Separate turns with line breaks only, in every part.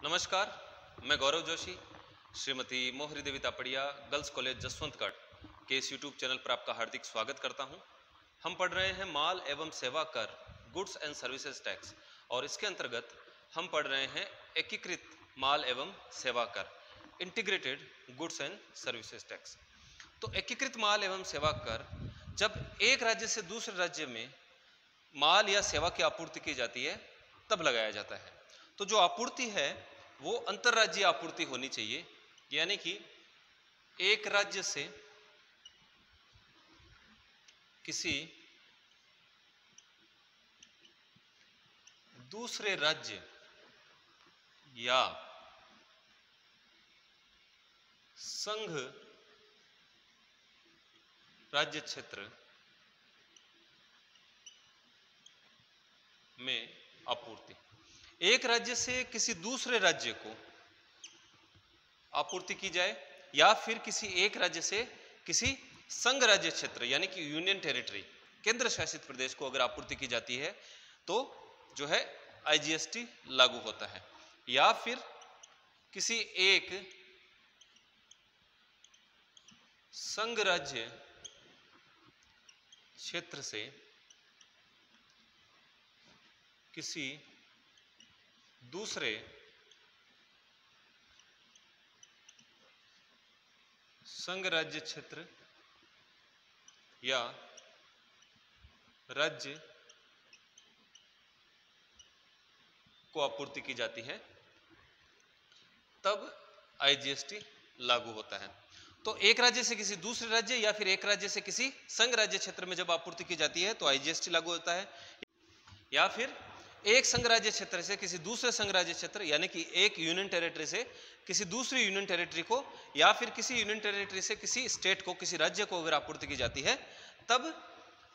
नमस्कार, मैं गौरव जोशी, श्रीमती मोहरी देवी तापड़िया गर्ल्स कॉलेज जसवंतगढ़ के इस यूट्यूब चैनल पर आपका हार्दिक स्वागत करता हूं। हम पढ़ रहे हैं माल एवं सेवा कर, गुड्स एंड सर्विसेज टैक्स, और इसके अंतर्गत हम पढ़ रहे हैं एकीकृत माल एवं सेवा कर, integrated goods and services tax. तो एकीकृत माल एवं सेवा कर जब एक राज्य से दूसरे राज्य में माल या सेवा की आपूर्ति की जाती है तब लगाया जाता है। तो जो आपूर्ति है वो अंतर्राज्यीय आपूर्ति होनी चाहिए, यानी कि एक राज्य से किसी दूसरे राज्य या संघ राज्य क्षेत्र में आपूर्ति। एक राज्य से किसी दूसरे राज्य को आपूर्ति की जाए या फिर किसी एक राज्य से किसी संघ राज्य क्षेत्र यानी कि यूनियन टेरिटरी, केंद्र शासित प्रदेश को अगर आपूर्ति की जाती है तो जो है आईजीएसटी लागू होता है। या फिर किसी एक संघ राज्य क्षेत्र से किसी दूसरे संघ राज्य क्षेत्र या राज्य को आपूर्ति की जाती है तब आईजीएसटी लागू होता है। तो एक राज्य से किसी दूसरे राज्य या फिर एक राज्य से किसी संघ राज्य क्षेत्र में जब आपूर्ति की जाती है तो आईजीएसटी लागू होता है। या फिर एक संघ राज्य क्षेत्र से किसी दूसरे संघ राज्य क्षेत्र यानी कि एक यूनियन टेरिटरी से किसी दूसरी यूनियन टेरिटरी को या फिर किसी यूनियन टेरिटरी से किसी स्टेट को, किसी राज्य को अगर आपूर्ति की जाती है तब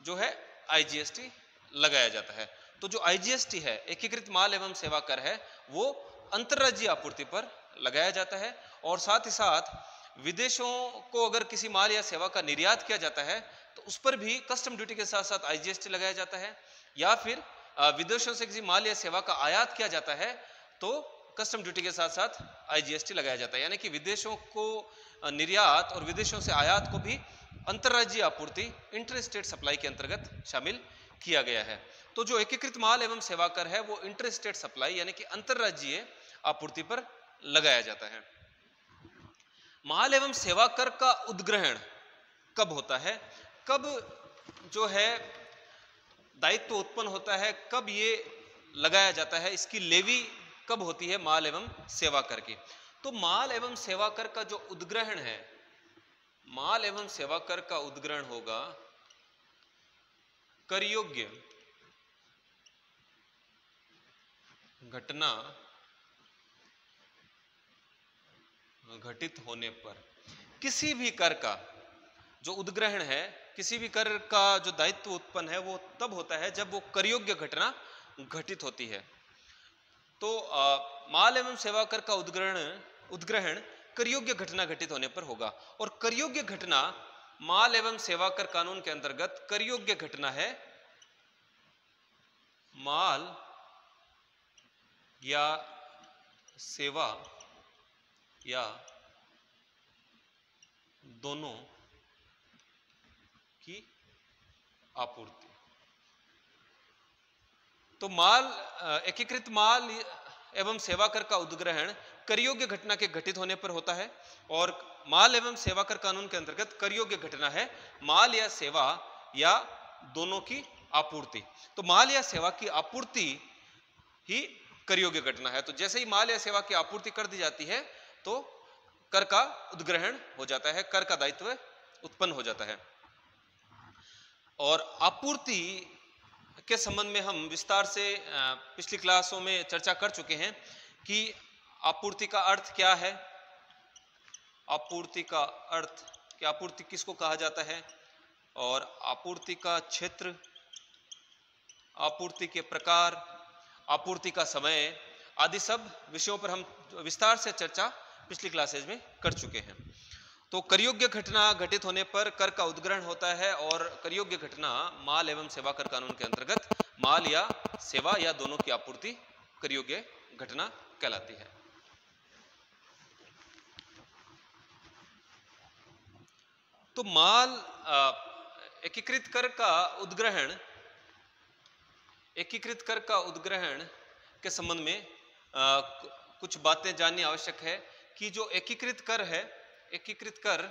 जो है आईजीएसटी लगाया जाता है। तो जो आईजीएसटी है, एकीकृत माल एवं सेवा कर है, वो अंतर्राज्यीय आपूर्ति पर लगाया जाता है। और साथ ही साथ विदेशों को अगर किसी माल या सेवा का निर्यात किया जाता है तो उस पर भी कस्टम ड्यूटी के साथ साथ आईजीएसटी लगाया जाता है। या फिर विदेशों से किसी माल या सेवा का आयात किया जाता है तो कस्टम ड्यूटी के साथ साथ आईजीएसटी लगाया जाता है। यानी कि विदेशों को निर्यात और विदेशों से आयात को भी अंतर्राज्यीय आपूर्ति, इंटर स्टेट सप्लाई के अंतर्गत शामिल किया गया है। तो जो एकीकृत माल एवं सेवा कर है वो इंटर स्टेट सप्लाई यानी कि अंतर्राज्यीय आपूर्ति पर लगाया जाता है। माल एवं सेवा कर का उद्ग्रहण कब होता है, कब जो है दायित्व उत्पन्न होता है, कब ये लगाया जाता है, इसकी लेवी कब होती है माल एवं सेवा कर की। तो माल एवं सेवा कर का जो उद्ग्रहण है, माल एवं सेवा कर का उद्ग्रहण होगा कर योग्य घटना घटित होने पर। किसी भी कर का जो उद्ग्रहण है, किसी भी कर का जो दायित्व उत्पन्न है वो तब होता है जब वो कर योग्य घटना घटित होती है। तो माल एवं सेवा कर का उद्ग्रहण कर योग्य घटना घटित होने पर होगा। और कर योग्य घटना माल एवं सेवा कर कानून के अंतर्गत कर योग्य घटना है माल या सेवा या दोनों की आपूर्ति। तो एकीकृत माल एवं सेवा कर का उद्ग्रहण कर योग्य घटना के घटित होने पर होता है। और माल एवं सेवा कर कानून के अंतर्गत कर योग्य घटना है माल या सेवा या दोनों की आपूर्ति। तो माल या सेवा की आपूर्ति ही कर योग्य घटना है। तो जैसे ही माल या सेवा की आपूर्ति कर दी जाती है तो कर का उद्ग्रहण हो जाता है, कर का दायित्व उत्पन्न हो जाता है। और आपूर्ति के संबंध में हम विस्तार से पिछली क्लासों में चर्चा कर चुके हैं कि आपूर्ति का अर्थ क्या है, आपूर्ति का अर्थ कि आपूर्ति किसको कहा जाता है, और आपूर्ति का क्षेत्र, आपूर्ति के प्रकार, आपूर्ति का समय आदि सब विषयों पर हम विस्तार से चर्चा पिछली क्लासेज में कर चुके हैं। तो करयोग्य घटना घटित होने पर कर का उद्ग्रहण होता है और करयोग्य घटना माल एवं सेवा कर कानून के अंतर्गत माल या सेवा या दोनों की आपूर्ति करयोग्य घटना कहलाती है। तो माल एकीकृत कर का उद्ग्रहण के संबंध में कुछ बातें जाननी आवश्यक है कि जो एकीकृत कर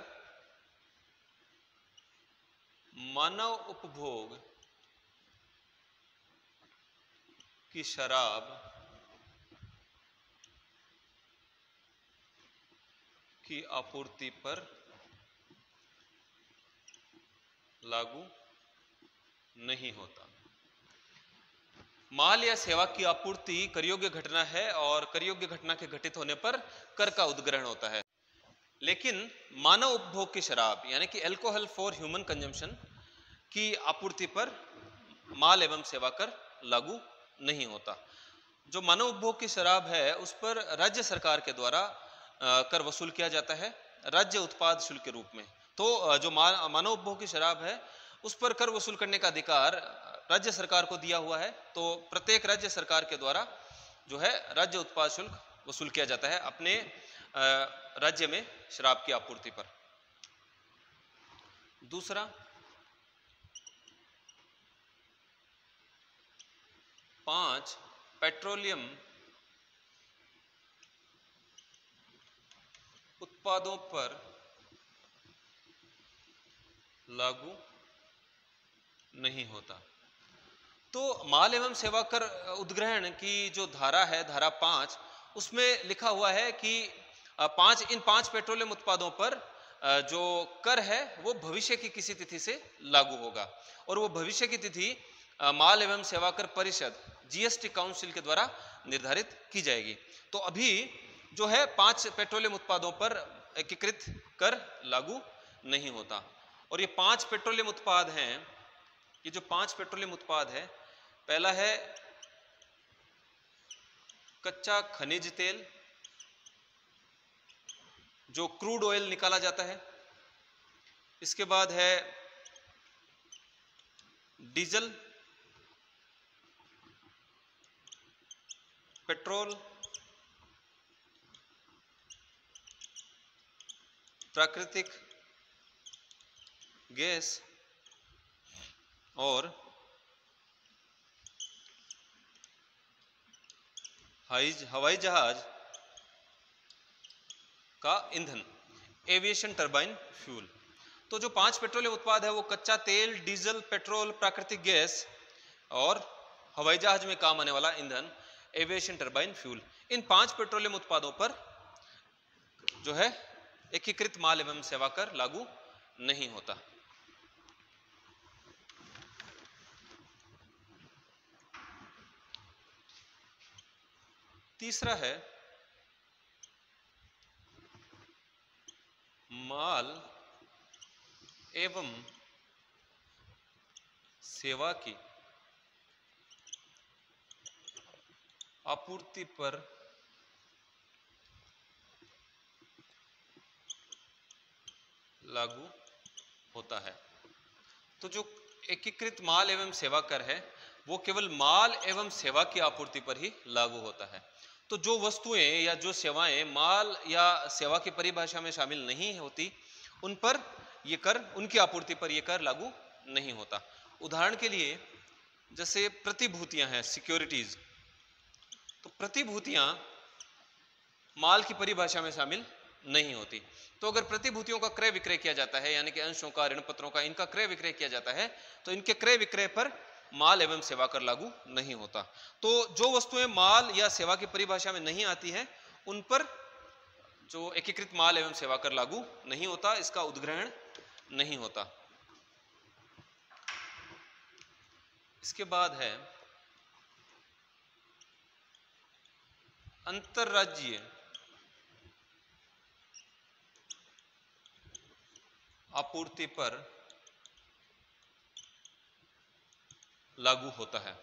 मानव उपभोग की शराब की आपूर्ति पर लागू नहीं होता। माल या सेवा की आपूर्ति करयोग्य घटना है और करयोग्य घटना के घटित होने पर कर का उद्ग्रहण होता है, लेकिन मानव उपभोग की शराब यानी कि अल्कोहल फॉर ह्यूमन कंजम्पशन की आपूर्ति पर माल एवं सेवा कर लागू नहीं होता। जो मानव उपभोग की शराब है उस पर राज्य सरकार के द्वारा कर वसूल किया जाता है राज्य उत्पाद शुल्क के रूप में। तो जो मानव उपभोग की शराब है उस पर कर वसूल करने का अधिकार राज्य सरकार को दिया हुआ है। तो प्रत्येक राज्य सरकार के द्वारा जो है राज्य उत्पाद शुल्क वसूल किया जाता है अपने राज्य में शराब की आपूर्ति पर। दूसरा, पांच पेट्रोलियम उत्पादों पर लागू नहीं होता। तो माल एवं सेवा कर उद्ग्रहण की जो धारा है, धारा 5, उसमें लिखा हुआ है कि इन पांच पेट्रोलियम उत्पादों पर जो कर है वो भविष्य की किसी तिथि से लागू होगा और वो भविष्य की तिथि माल एवं सेवा कर परिषद जीएसटी काउंसिल के द्वारा निर्धारित की जाएगी। तो अभी जो है 5 पेट्रोलियम उत्पादों पर एकीकृत कर लागू नहीं होता। और ये 5 पेट्रोलियम उत्पाद हैं, ये जो 5 पेट्रोलियम उत्पाद है, पहला है कच्चा खनिज तेल जो क्रूड ऑयल निकाला जाता है। इसके बाद है डीजल, पेट्रोल, प्राकृतिक गैस और हवाई जहाज का ईंधन, एविएशन टरबाइन फ्यूल। तो जो 5 पेट्रोलियम उत्पाद है वो कच्चा तेल, डीजल, पेट्रोल, प्राकृतिक गैस और हवाई जहाज में काम आने वाला ईंधन, एविएशन टरबाइन फ्यूल। इन 5 पेट्रोलियम उत्पादों पर जो है एकीकृत माल एवं सेवा कर लागू नहीं होता। तीसरा है माल एवं सेवा की आपूर्ति पर लागू होता है। तो जो एकीकृत माल एवं सेवा कर है वो केवल माल एवं सेवा की आपूर्ति पर ही लागू होता है। तो जो वस्तुएं या जो सेवाएं माल या सेवा की परिभाषा में शामिल नहीं होती उन पर ये कर, उनकी आपूर्ति पर यह कर लागू नहीं होता। उदाहरण के लिए जैसे प्रतिभूतियां हैं, सिक्योरिटीज, तो प्रतिभूतियां माल की परिभाषा में शामिल नहीं होती। तो अगर प्रतिभूतियों का क्रय विक्रय किया जाता है यानी कि अंशों का, ऋण पत्रों का, इनका क्रय विक्रय किया जाता है तो इनके क्रय विक्रय पर माल एवं सेवा कर लागू नहीं होता। तो जो वस्तुएं माल या सेवा की परिभाषा में नहीं आती हैं उन पर जो एकीकृत माल एवं सेवा कर लागू नहीं होता, इसका उद्ग्रहण नहीं होता। इसके बाद है अंतरराज्यीय आपूर्ति पर लागू होता है।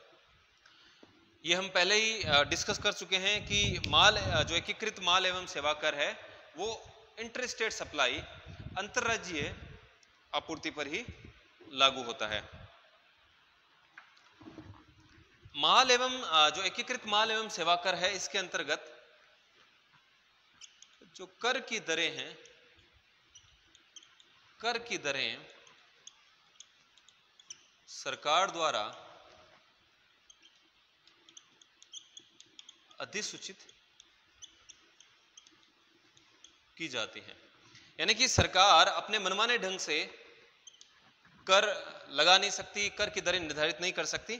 ये हम पहले ही डिस्कस कर चुके हैं कि माल जो एकीकृत माल एवं सेवा कर है वो इंटरस्टेट सप्लाई, अंतरराज्यीय आपूर्ति पर ही लागू होता है। माल एवं जो एकीकृत माल एवं सेवा कर है इसके अंतर्गत जो कर की दरें हैं, कर की दरें सरकार द्वारा अधिसूचित की जाती है। यानी कि सरकार अपने मनमाने ढंग से कर लगा नहीं सकती, कर की दरें निर्धारित नहीं कर सकती।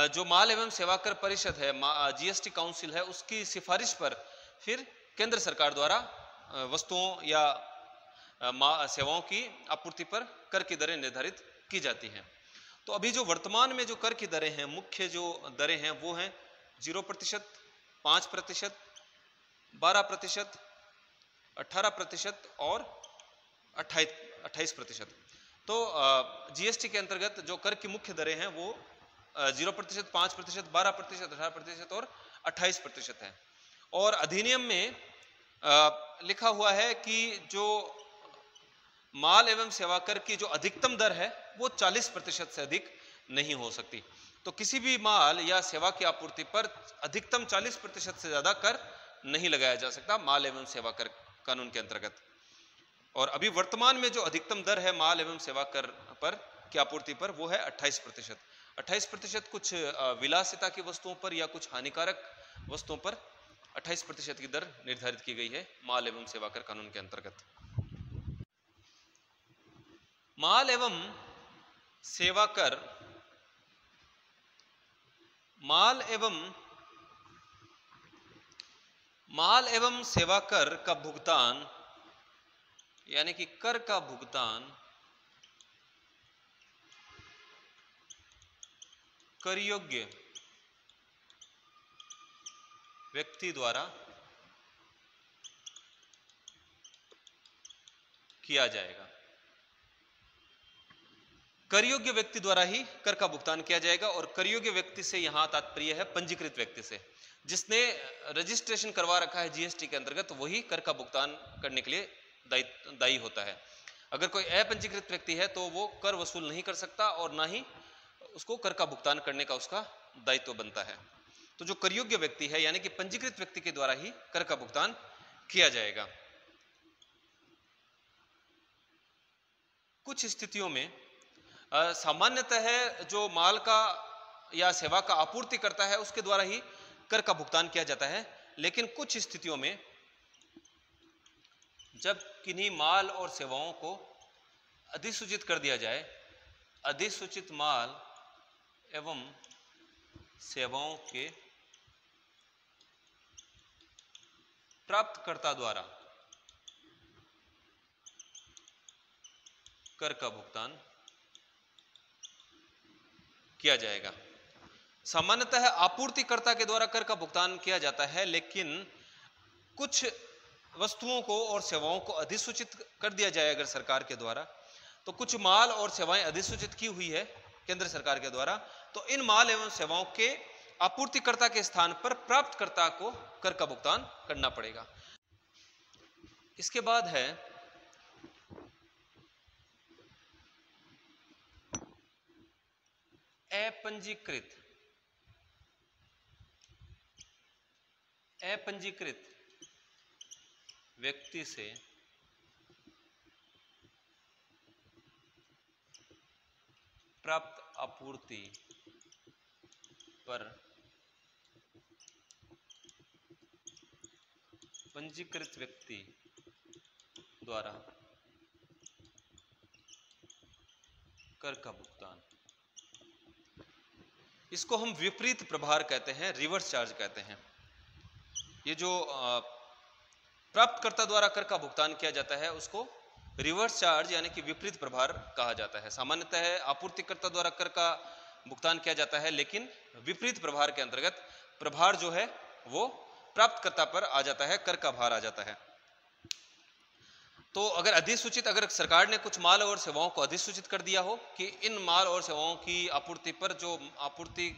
जो माल एवं सेवा कर परिषद है, जीएसटी काउंसिल है, उसकी सिफारिश पर फिर केंद्र सरकार द्वारा वस्तुओं या सेवाओं की आपूर्ति पर कर की दरें निर्धारित की जाती हैं। तो अभी जो वर्तमान में जो कर की दरें हैं, मुख्य जो दरें हैं वो हैं 0%, 5%, 12%, 18% और 28%। तो जीएसटी के अंतर्गत जो कर की मुख्य दरें हैं वो 0%, 5%, 12%, 18% और 28% है। और अधिनियम में लिखा हुआ है कि जो माल एवं सेवा कर की जो अधिकतम दर है वो 40% से अधिक नहीं हो सकती। तो किसी भी माल या सेवा की आपूर्ति पर अधिकतम 40% से ज्यादा कर नहीं लगाया जा सकता माल एवं सेवा कर कानून के अंतर्गत। और अभी वर्तमान में जो अधिकतम दर है माल एवं सेवा कर पर की आपूर्ति पर वो है 28%। 28% कुछ विलासिता की वस्तुओं पर या कुछ हानिकारक वस्तुओं पर 28% की दर निर्धारित की गई है माल एवं सेवा कर कानून के अंतर्गत। माल एवं सेवा कर, माल एवं सेवा कर का भुगतान यानी कि कर का भुगतान कर योग्य व्यक्ति द्वारा किया जाएगा। कर योग्य व्यक्ति द्वारा ही कर का भुगतान किया जाएगा। और कर योग्य व्यक्ति से यहां तात्पर्य है पंजीकृत व्यक्ति से, जिसने रजिस्ट्रेशन करवा रखा है जीएसटी के अंतर्गत, वही कर का भुगतान करने के लिए दायी होता है। अगर कोई अपंजीकृत व्यक्ति है तो वो कर वसूल नहीं कर सकता और ना ही उसको कर का भुगतान करने का उसका दायित्व बनता है। तो जो कर योग्य व्यक्ति है यानी कि पंजीकृत व्यक्ति के द्वारा ही कर का भुगतान किया जाएगा। कुछ स्थितियों में सामान्यतः जो माल का या सेवा का आपूर्ति करता है उसके द्वारा ही कर का भुगतान किया जाता है। लेकिन कुछ स्थितियों में जब किन्हीं माल और सेवाओं को अधिसूचित कर दिया जाए, अधिसूचित माल एवं सेवाओं के प्राप्तकर्ता द्वारा कर का भुगतान किया जाएगा। सामान्यतः आपूर्तिकर्ता के द्वारा कर का भुगतान किया जाता है, लेकिन कुछ वस्तुओं को और सेवाओं को अधिसूचित कर दिया जाए अगर सरकार के द्वारा, तो कुछ माल और सेवाएं अधिसूचित की हुई है केंद्र सरकार के द्वारा, तो इन माल एवं सेवाओं के आपूर्तिकर्ता के स्थान पर प्राप्तकर्ता को कर का भुगतान करना पड़ेगा। इसके बाद है अपंजीकृत व्यक्ति से प्राप्त आपूर्ति पर पंजीकृत व्यक्ति द्वारा कर का भुगतान, इसको हम विपरीत प्रभार कहते हैं, रिवर्स चार्ज कहते हैं। ये जो प्राप्तकर्ता द्वारा कर का भुगतान किया जाता है उसको रिवर्स चार्ज यानी कि विपरीत प्रभार कहा जाता है। सामान्यतः आपूर्तिकर्ता द्वारा कर का भुगतान किया जाता है, लेकिन विपरीत प्रभार के अंतर्गत प्रभार जो है वो प्राप्तकर्ता पर आ जाता है, कर का भार आ जाता है। तो अगर अधिसूचित, अगर सरकार ने कुछ माल और सेवाओं को अधिसूचित कर दिया हो कि इन माल और सेवाओं की आपूर्ति पर जो आपूर्ति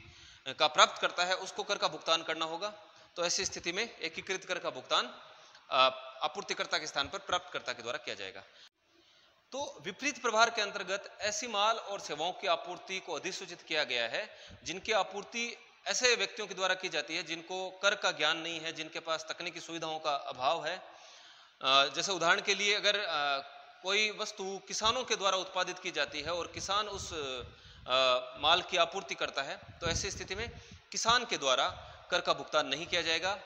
का प्राप्त करता है उसको कर का भुगतान करना होगा, तो ऐसी स्थिति में एकीकृत कर का भुगतान आपूर्तिकर्ता के स्थान पर प्राप्तकर्ता के द्वारा किया जाएगा। तो विपरीत प्रभार के अंतर्गत ऐसी माल और सेवाओं की आपूर्ति को अधिसूचित किया गया है जिनकी आपूर्ति ऐसे व्यक्तियों के द्वारा की जाती है जिनको कर का ज्ञान नहीं है, जिनके पास तकनीकी सुविधाओं का अभाव है। जैसे उदाहरण के लिए अगर कोई वस्तु किसानों के द्वारा उत्पादित की जाती है और किसान उस माल की आपूर्ति करता है, तो ऐसी स्थिति में किसान के द्वारा कर का भुगतान नहीं किया जाएगा।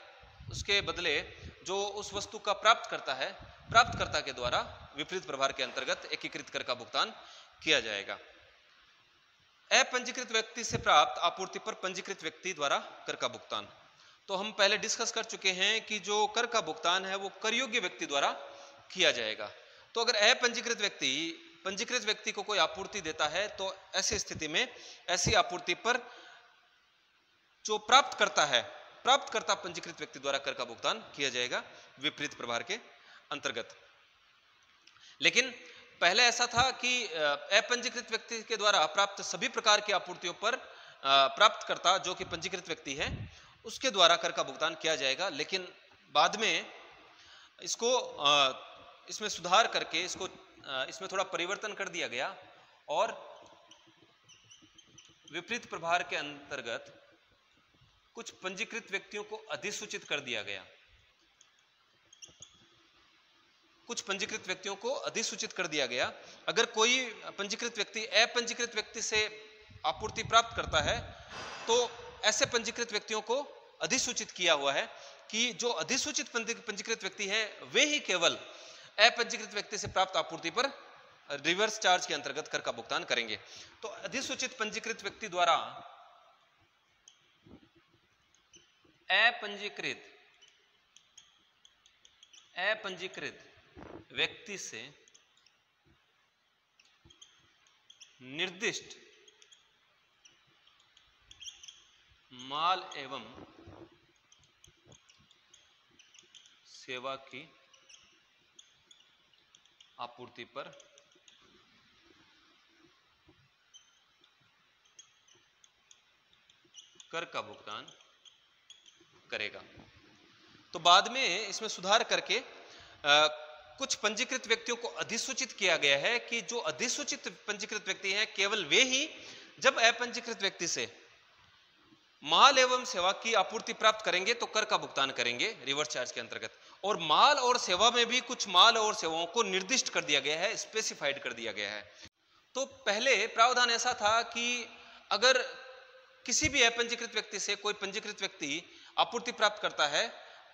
उसके बदले जो उस वस्तु का प्राप्त करता है, प्राप्तकर्ता के द्वारा विपरीत प्रभार के अंतर्गत एकीकृत कर का भुगतान किया जाएगा। अपंजीकृत व्यक्ति से प्राप्त आपूर्ति पर पंजीकृत व्यक्ति द्वारा कर का भुगतान। तो हम पहले डिस्कस कर चुके हैं कि जो कर का भुगतान है वो कर योग्य व्यक्ति द्वारा किया जाएगा। तो अगर अपंजीकृत व्यक्ति पंजीकृत व्यक्ति को कोई आपूर्ति देता है, तो ऐसी स्थिति में ऐसी आपूर्ति पर जो प्राप्त करता है, प्राप्तकर्ता पंजीकृत व्यक्ति द्वारा कर का भुगतान किया जाएगा विपरीत प्रभार के अंतर्गत। लेकिन पहले ऐसा था कि अपंजीकृत व्यक्ति के द्वारा प्राप्त सभी प्रकार की आपूर्तियों पर प्राप्तकर्ता जो कि पंजीकृत व्यक्ति है उसके द्वारा कर का भुगतान किया जाएगा। लेकिन बाद में इसको इसमें सुधार करके इसमें थोड़ा परिवर्तन कर दिया गया और विपरीत प्रभार के अंतर्गत कुछ पंजीकृत व्यक्तियों को अधिसूचित कर दिया गया। कुछ पंजीकृत व्यक्तियों को अधिसूचित कर दिया गया। अगर कोई पंजीकृत व्यक्ति अपंजीकृत व्यक्ति से आपूर्ति प्राप्त करता है, तो ऐसे पंजीकृत व्यक्तियों को अधिसूचित किया हुआ है कि जो अधिसूचित पंजीकृत व्यक्ति है वे ही केवल अपंजीकृत व्यक्ति से प्राप्त आपूर्ति पर रिवर्स चार्ज के अंतर्गत कर का भुगतान करेंगे। तो अधिसूचित पंजीकृत व्यक्ति द्वारा अपंजीकृत व्यक्ति से निर्दिष्ट माल एवं सेवा की आपूर्ति पर कर का भुगतान करेगा। तो बाद में इसमें सुधार करके कुछ पंजीकृत व्यक्तियों को अधिसूचित किया गया है कि जो अधिसूचित पंजीकृत व्यक्ति हैं केवल वे ही जब अपंजीकृत व्यक्ति से माल एवं सेवा की आपूर्ति प्राप्त करेंगे तो कर का भुगतान करेंगे रिवर्स चार्ज के अंतर्गत। और माल और सेवा में भी कुछ माल और सेवाओं को निर्दिष्ट कर दिया गया है, स्पेसिफाइड कर दिया गया है। तो पहले प्रावधान ऐसा था कि अगर किसी भी अपंजीकृत व्यक्ति से कोई पंजीकृत व्यक्ति आपूर्ति प्राप्त करता है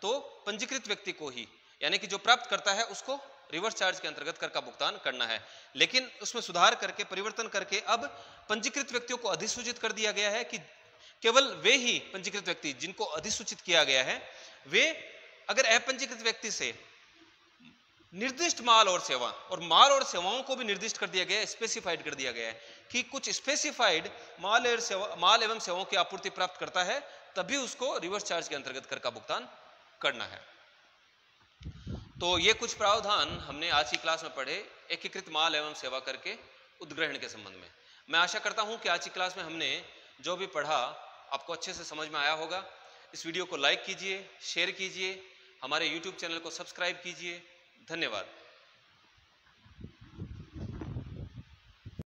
तो पंजीकृत व्यक्ति को ही, यानी कि जो प्राप्त करता है उसको रिवर्स चार्ज के अंतर्गत कर का भुगतान करना है। लेकिन उसमें सुधार करके परिवर्तन करके अब पंजीकृत व्यक्तियों को अधिसूचित कर दिया गया है कि केवल वे ही पंजीकृत व्यक्ति जिनको अधिसूचित किया गया है वे अगर अपंजीकृत व्यक्ति से निर्दिष्ट माल और सेवा, और माल और सेवाओं को भी निर्दिष्ट कर दिया गया है, स्पेसिफाइड कर दिया गया है कि कुछ स्पेसिफाइड माल एवं सेवाओं की आपूर्ति प्राप्त करता है तभी उसको रिवर्स चार्ज के अंतर्गत कर का भुगतान करना है। तो ये कुछ प्रावधान हमने आज की क्लास में पढ़े एकीकृत माल एवं सेवा कर के उद्ग्रहण के संबंध में। मैं आशा करता हूं कि आज की क्लास में हमने जो भी पढ़ा आपको अच्छे से समझ में आया होगा। इस वीडियो को लाइक कीजिए, शेयर कीजिए, हमारे YouTube चैनल को सब्सक्राइब कीजिए। धन्यवाद।